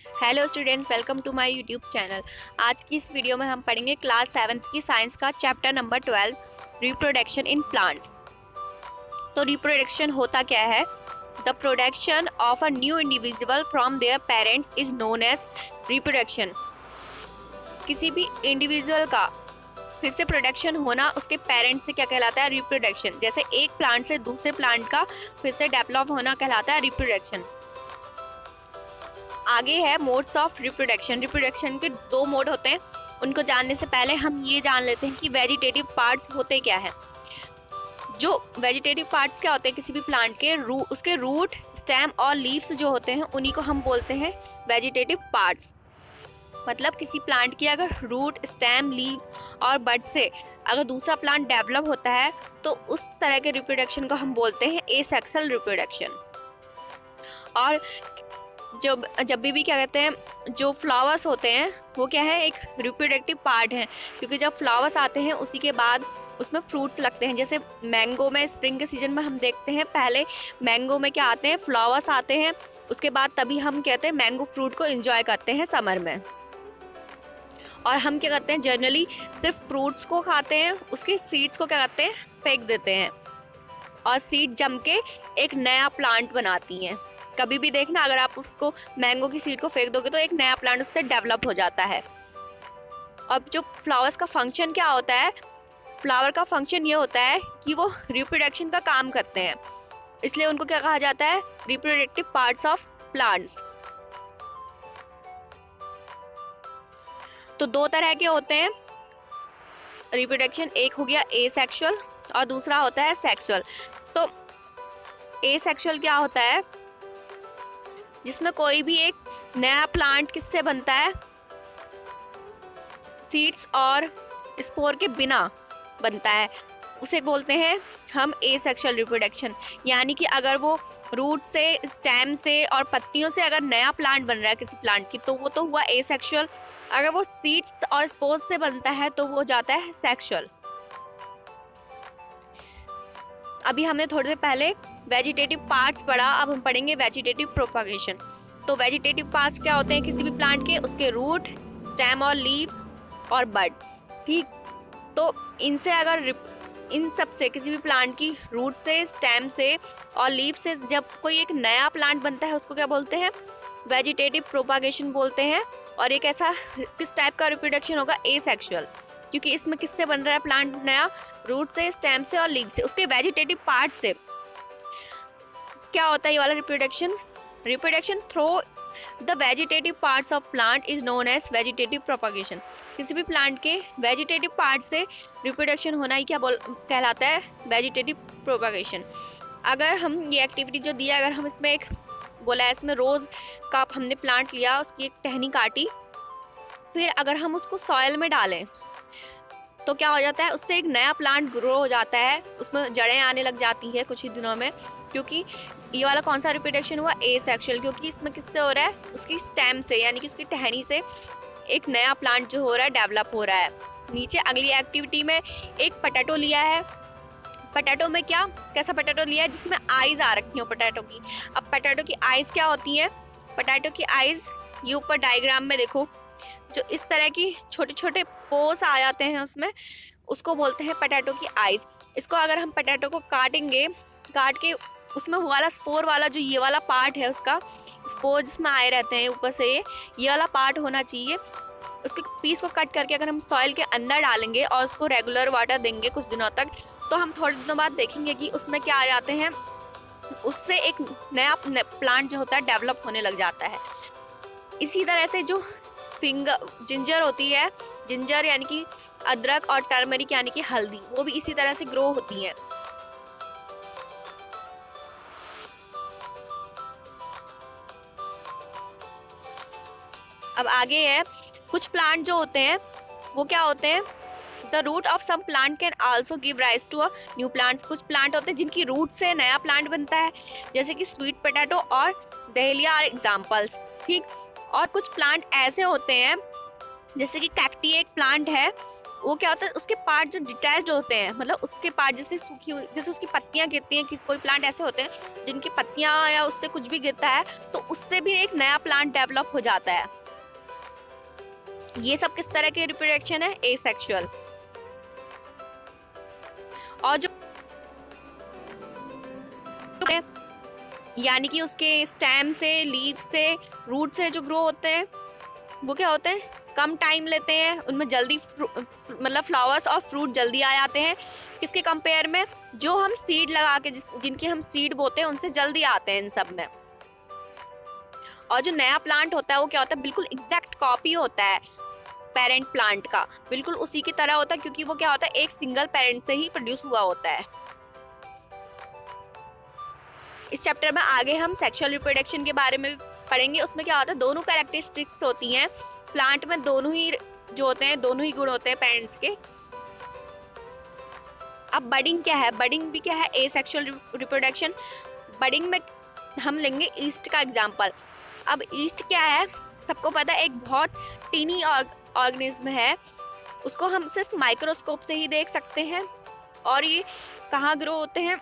Hello students, welcome to my YouTube channel. आज की इस वीडियो में हम पढ़ेंगे क्लास 7th की साइंस का chapter number 12 reproduction in plants. तो रिप्रोडक्शन होता क्या है? The production of a new individual from their parents is known as reproduction. किसी भी इंडिविजुअल का फिर से प्रोडक्शन होना उसके पेरेंट्स से क्या कहलाता है? रिप्रोडक्शन। जैसे एक प्लांट से दूसरे प्लांट का फिर से डेवलप होना कहलाता है रिप्रोडक्शन। आगे है मोड्स ऑफ रिप्रोडक्शन। रिप्रोडक्शन के दो मोड होते हैं। उनको जानने से पहले हम ये जान लेते हैं कि वेजिटेटिव पार्ट्स होते क्या है। जो वेजिटेटिव पार्ट्स क्या होते हैं किसी भी प्लांट के उसके रूट, स्टेम और लीव्स जो होते हैं उन्हीं को हम बोलते हैं वेजिटेटिव पार्ट्स। मतलब किसी प्लांट की अगर रूट, स्टेम, लीव्स और बड से अगर दूसरा प्लांट डेवलप होता है तो उस तरह के रिप्रोडक्शन को हम बोलते हैं एसेक्सुअल रिप्रोडक्शन। और जब भी क्या कहते हैं, जो फ्लावर्स होते हैं वो क्या है? एक रिप्रोडक्टिव पार्ट है, क्योंकि जब फ्लावर्स आते हैं उसी के बाद उसमें फ्रूट्स लगते हैं। जैसे मैंगो में स्प्रिंग के सीजन में हम देखते हैं पहले मैंगो में क्या आते हैं? फ्लावर्स आते हैं। उसके बाद तभी हम कहते हैं मैंगो फ्रूट को एंजॉय करते हैं समर में। और हम क्या करते हैं? जनरली सिर्फ फ्रूट्स को खाते हैं, उसके सीड्स को क्या करते हैं? फेंक देते हैं। और सीड जम के एक नया प्लांट बनाती हैं। कभी भी देखना, अगर आप उसको मैंगो की सीड को फेंक दोगे तो एक नया प्लांट उससे डेवलप हो जाता है। अब जो फ्लावर्स का फंक्शन क्या होता है? फ्लावर का फंक्शन ये होता है कि वो रिप्रोडक्शन का काम करते हैं, इसलिए उनको क्या कहा जाता है? Reproductive parts of plants. तो दो तरह के होते हैं रिप्रोडक्शन। एक हो गया एसेक्सुअल और दूसरा होता है सेक्सुअल। तो एसेक्सुअल क्या होता है? जिसमें कोई भी एक नया प्लांट किससे बनता है? सीड्स और स्पोर के बिना बनता है, उसे बोलते हैं हम एसेक्सुअल रिप्रोडक्शन। यानी कि अगर वो रूट से, स्टेम से और पत्तियों से अगर नया प्लांट बन रहा है किसी प्लांट की तो वो तो हुआ एसेक्सुअल। अगर वो सीड्स और स्पोर्स से बनता है तो वो जाता है सेक्सुअल। अभी हमने थोड़ी देर पहले वेजिटेटिव पार्ट्स पढ़ा, अब हम पढ़ेंगे वेजिटेटिव प्रोपागेशन। तो वेजिटेटिव पार्ट्स क्या होते हैं किसी भी प्लांट के? उसके रूट, स्टेम और लीव और बड। ठीक, तो इनसे अगर इन सब से किसी भी प्लांट की रूट से, स्टेम से और लीव से जब कोई एक नया प्लांट बनता है उसको क्या बोलते हैं? वेजिटेटिव प्रोपागेशन बोलते हैं। और एक ऐसा किस टाइप का रिप्रोडक्शन होगा? एसेक्सुअल, क्योंकि इसमें किससे बन रहा है प्लांट नया? रूट से, स्टेम से और लीव से, उसके वेजिटेटिव पार्ट से। क्या होता है ये वाला reproduction? Reproduction through the vegetative parts of plant is known as vegetative propagation. किसी भी प्लांट के वेजिटेटिव पार्ट से रिप्रोडक्शन होना ही क्या कहलाता है? Vegetative propagation. अगर हम ये एक्टिविटी जो दिया, अगर हम इसमें एक बोला है, इसमें रोज का हमने प्लांट लिया, उसकी एक टहनी काटी, फिर अगर हम उसको सॉइल में डालें तो क्या हो जाता है? उससे एक नया प्लांट ग्रो हो जाता है, उसमें जड़ें आने लग जाती है कुछ ही दिनों में। क्योंकि ये वाला कौन सा रिप्रोडक्शन हुआ? एसेक्सुअल। क्योंकि इसमें किससे हो रहा है? उसकी स्टेम से, यानी कि उसकी टहनी से एक नया प्लांट जो हो रहा है डेवलप हो रहा है। नीचे अगली एक्टिविटी में एक पोटैटो लिया है। पोटैटो में क्या, कैसा पोटैटो लिया है? जिसमें आईज आ रखी हो पोटैटो की। अब पोटैटो की आईज क्या होती हैं? पोटैटो की आईज ये ऊपर डायग्राम में देखो, जो इस तरह की छोटे छोटे पोर्स आ जाते हैं उसमें, उसको बोलते हैं पोटैटो की आईज। इसको अगर हम पोटैटो को काटेंगे, काट के उसमें वाला स्पोर वाला जो ये वाला पार्ट है, उसका स्पोर जिसमें आए रहते हैं ऊपर से, ये वाला पार्ट होना चाहिए। उसके पीस को कट करके अगर हम सॉइल के अंदर डालेंगे और उसको रेगुलर वाटर देंगे कुछ दिनों तक, तो हम थोड़े दिनों बाद देखेंगे कि उसमें क्या आ जाते हैं, उससे एक नया प्लांट जो होता है डेवलप होने लग जाता है। इसी तरह से जो जिंजर होती है, जिंजर यानी कि अदरक, और टर्मरिक यानी कि हल्दी, वो भी इसी तरह से ग्रो होती हैं। अब आगे है, कुछ प्लांट जो होते हैं वो क्या होते हैं? The root of some plant can also give rise to a new plant. कुछ प्लांट होते हैं जिनकी रूट से नया प्लांट बनता है, जैसे कि स्वीट पोटैटो और डहेलिया आर एग्जाम्पल्स। ठीक, और कुछ प्लांट ऐसे होते हैं, जैसे कि कैक्टी एक प्लांट है, वो क्या होता है, उसके पार्ट जो डिटैच्ड होते हैं, मतलब उसके पार्ट जैसे सूखी हुई, जैसे उसकी पत्तियां गिरती हैं, कोई प्लांट ऐसे होते हैं जिनकी पत्तियां या उससे कुछ भी गिरता है तो उससे भी एक नया प्लांट डेवलप हो जाता है। ये सब किस तरह के रिप्रोडक्शन है, एसेक्सुअल। और जो यानी कि उसके स्टेम से, लीफ से, रूट से जो ग्रो होते हैं वो क्या होते हैं, कम टाइम लेते हैं, उनमें जल्दी मतलब फ्लावर्स और फ्रूट जल्दी आ जाते हैं। किसके कंपेयर में, जो हम सीड लगा के जिनकी हम सीड बोते हैं उनसे जल्दी आते हैं इन सब में। और जो नया प्लांट होता है वो क्या होता है, बिल्कुल एग्जैक्ट कॉपी होता है पेरेंट प्लांट का, बिल्कुल उसी की तरह होता है, क्योंकि वो क्या होता है, एक सिंगल पेरेंट से ही प्रोड्यूस हुआ होता है। इस चैप्टर में आगे हम सेक्सुअल रिप्रोडक्शन के बारे में पढ़ेंगे। उसमें क्या होता है, दोनों कैरेक्टरिस्टिक्स होती हैं प्लांट में, दोनों ही जो होते हैं, दोनों ही गुण होते हैं पेरेंट्स के। अब बडिंग क्या है, बडिंग भी क्या है, एसेक्सुअल रिप्रोडक्शन। बडिंग में हम लेंगे ईस्ट का एग्जांपल। अब ईस्ट क्या है, सबको पता है, एक बहुत टीनी ऑर्गेनिज्म है, उसको हम सिर्फ माइक्रोस्कोप से ही देख सकते हैं। और ये कहाँ ग्रो होते हैं,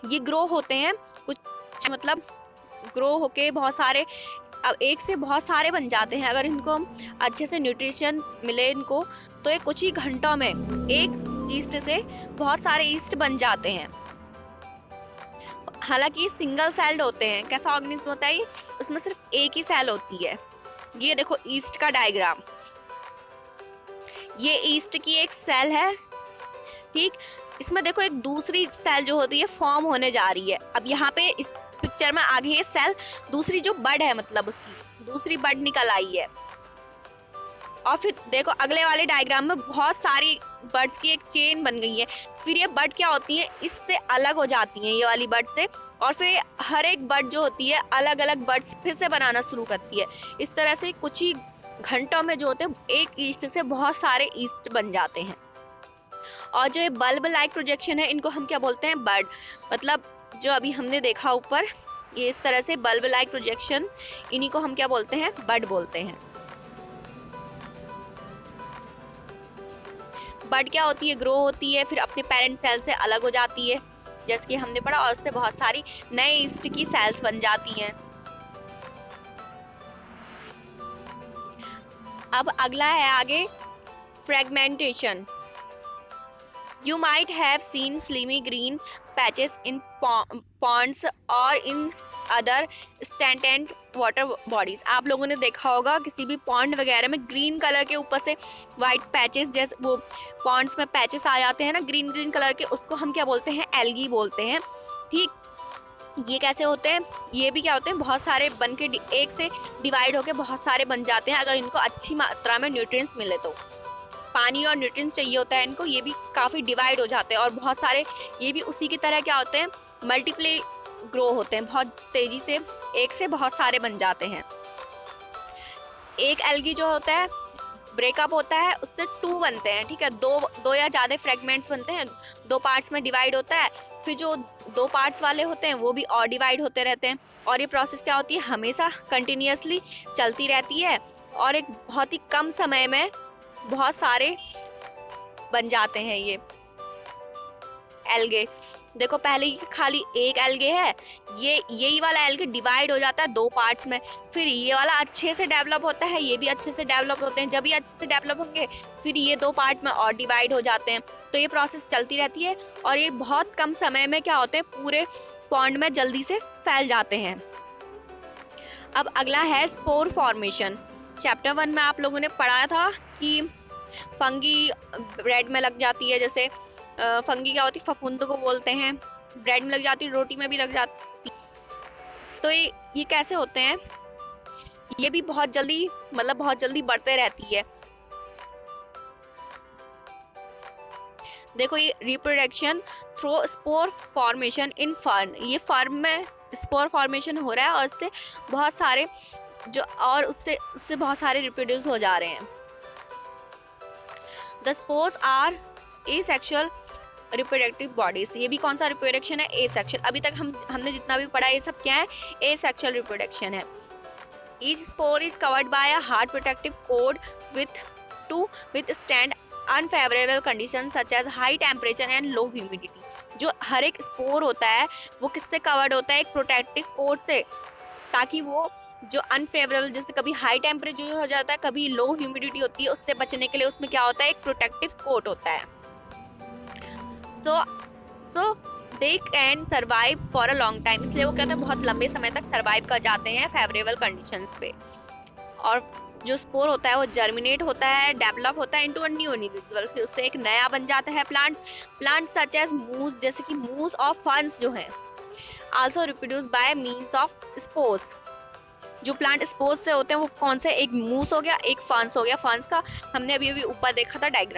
ये ग्रो होते हैं कुछ, मतलब ग्रो होके बहुत सारे, अब एक से बहुत सारे बन जाते हैं। अगर इनको अच्छे से न्यूट्रिशन मिले इनको, तो ये कुछ ही घंटों में एक ईस्ट से बहुत सारे ईस्ट बन जाते हैं। हालांकि सिंगल सेल्ड होते हैं। कैसा ऑर्गेनिज्म होता है ये, उसमें सिर्फ एक ही सेल होती है। ये देखो ईस्ट का डायग्राम, ये ईस्ट की एक सेल है, ठीक। इसमें देखो एक दूसरी सेल जो होती है फॉर्म होने जा रही है। अब यहाँ पे इस पिक्चर में आगे ये सेल, दूसरी जो बड है, मतलब उसकी दूसरी बड निकल आई है। और फिर देखो अगले वाले डायग्राम में बहुत सारी बर्ड्स की एक चेन बन गई है। फिर ये बर्ड क्या होती है, इससे अलग हो जाती हैं ये वाली बर्ड से, और फिर हर एक बर्ड जो होती है अलग अलग बर्ड्स फिर से बनाना शुरू करती है। इस तरह से कुछ ही घंटों में जो होते हैं एक ईस्ट से बहुत सारे ईस्ट बन जाते हैं। और जो ये बल्ब लाइक प्रोजेक्शन है, इनको हम क्या बोलते हैं, बर्ड, मतलब जो अभी हमने देखा ऊपर, ये इस तरह से बल्ब लाइक प्रोजेक्शन, इन्हीं को हम क्या बोलते हैं, बर्ड बोलते हैं। बर्ड क्या होती है, ग्रो होती है, फिर अपने पेरेंट सेल से अलग हो जाती है, जैसे कि हमने पढ़ा, और उससे बहुत सारी नए ईस्ट की सेल्स बन जाती हैं। अब अगला है आगे fragmentation. You might have seen slimy green patches in ponds or in other stagnant water bodies। आप लोगों ने देखा होगा किसी भी पॉन्ड वगैरह में ग्रीन कलर के ऊपर से वाइट पैचेस, जैसे वो पॉन्ड्स में पैचेस आ जाते हैं ना ग्रीन ग्रीन कलर के, उसको हम क्या बोलते हैं, एल्गी बोलते हैं, ठीक। ये कैसे होते हैं, ये भी क्या होते हैं, बहुत सारे बन के एक से डिवाइड होके बहुत सारे बन जाते हैं, अगर इनको अच्छी मात्रा में न्यूट्रिएंट्स मिले तो। पानी और न्यूट्रिएंट्स चाहिए होता है इनको, ये भी काफ़ी डिवाइड हो जाते हैं, और बहुत सारे ये भी उसी की तरह क्या होते हैं, मल्टीप्लाई ग्रो होते हैं, बहुत तेज़ी से एक से बहुत सारे बन जाते हैं। एक एल्गी जो होता है ब्रेकअप होता है, उससे 2 बनते हैं, ठीक है, दो या ज़्यादा फ्रेगमेंट्स बनते हैं, 2 पार्ट्स में डिवाइड होता है। फिर जो 2 पार्ट्स वाले होते हैं वो भी और डिवाइड होते रहते हैं, और ये प्रोसेस क्या होती है, हमेशा कंटिन्यूसली चलती रहती है, और एक बहुत ही कम समय में बहुत सारे बन जाते हैं ये एल्गे। देखो पहले ही खाली एक एल्गे है, यही वाला एल्गे डिवाइड हो जाता है 2 पार्ट्स में, फिर ये वाला अच्छे से डेवलप होता है, ये भी अच्छे से डेवलप होते हैं, जब ये अच्छे से डेवलप होंगे फिर ये 2 पार्ट में और डिवाइड हो जाते हैं। तो ये प्रोसेस चलती रहती है, और ये बहुत कम समय में क्या होते हैं, पूरे पॉन्ड में जल्दी से फैल जाते हैं। अब अगला है स्पोर फॉर्मेशन। चैप्टर 1 में आप लोगों ने पढ़ा था कि फंगी ब्रेड में लग जाती है, जैसे फंगी क्या होती है, फफूंद को बोलते हैं, ब्रेड में लग जाती है, रोटी में भी लग जाती। तो ये कैसे होते हैं, ये भी बहुत जल्दी, मतलब बहुत जल्दी बढ़ते रहती है। देखो ये रिप्रोडक्शन थ्रू स्पोर फॉर्मेशन इन फर्न, ये फर्म में स्पोर फॉर्मेशन हो रहा है, और इससे बहुत सारे जो, और उससे बहुत सारे रिप्रोड्यूस हो जा रहे हैं। The spores are asexual reproductive bodies. ये भी कौन सा रिप्रोडक्शन है, एसेक्सुअल। अभी तक हमने जितना भी पढ़ा ये सब क्या है, एसेक्सुअल रिप्रोडक्शन है। Each spore is covered by a hard protective coat to withstand unfavourable condition such as high temperature and low humidity. जो हर एक स्पोर होता है वो किससे कवर्ड होता है, एक प्रोटेक्टिव कोट से, ताकि वो जो अनफेवरेबल, जैसे कभी हाई टेम्परेचर हो जाता है, कभी लो ह्यूमिडिटी होती है, उससे बचने के लिए उसमें क्या होता है, एक प्रोटेक्टिव कोट होता है। So so they can survive for a long time, इसलिए वो कहते हैं बहुत लंबे समय तक सर्वाइव कर जाते हैं फेवरेबल कंडीशंस पे। और जो स्पोर होता है वो जर्मिनेट होता है, डेवलप होता है इनटू अ न्यू इंडिविजुअल, फिर उससे एक नया बन जाता है प्लांट सच एज मूस, जैसे कि मूस और फर्न्स जो है, also reproduce by means of spores. जो प्लांट स्पोर्स से होते हैं वो कौन से, एक मूस हो गया, एक फर्न्स हो गया। फर्न्स का हमने अभी अभी ऊपर देखा था डायग्राम।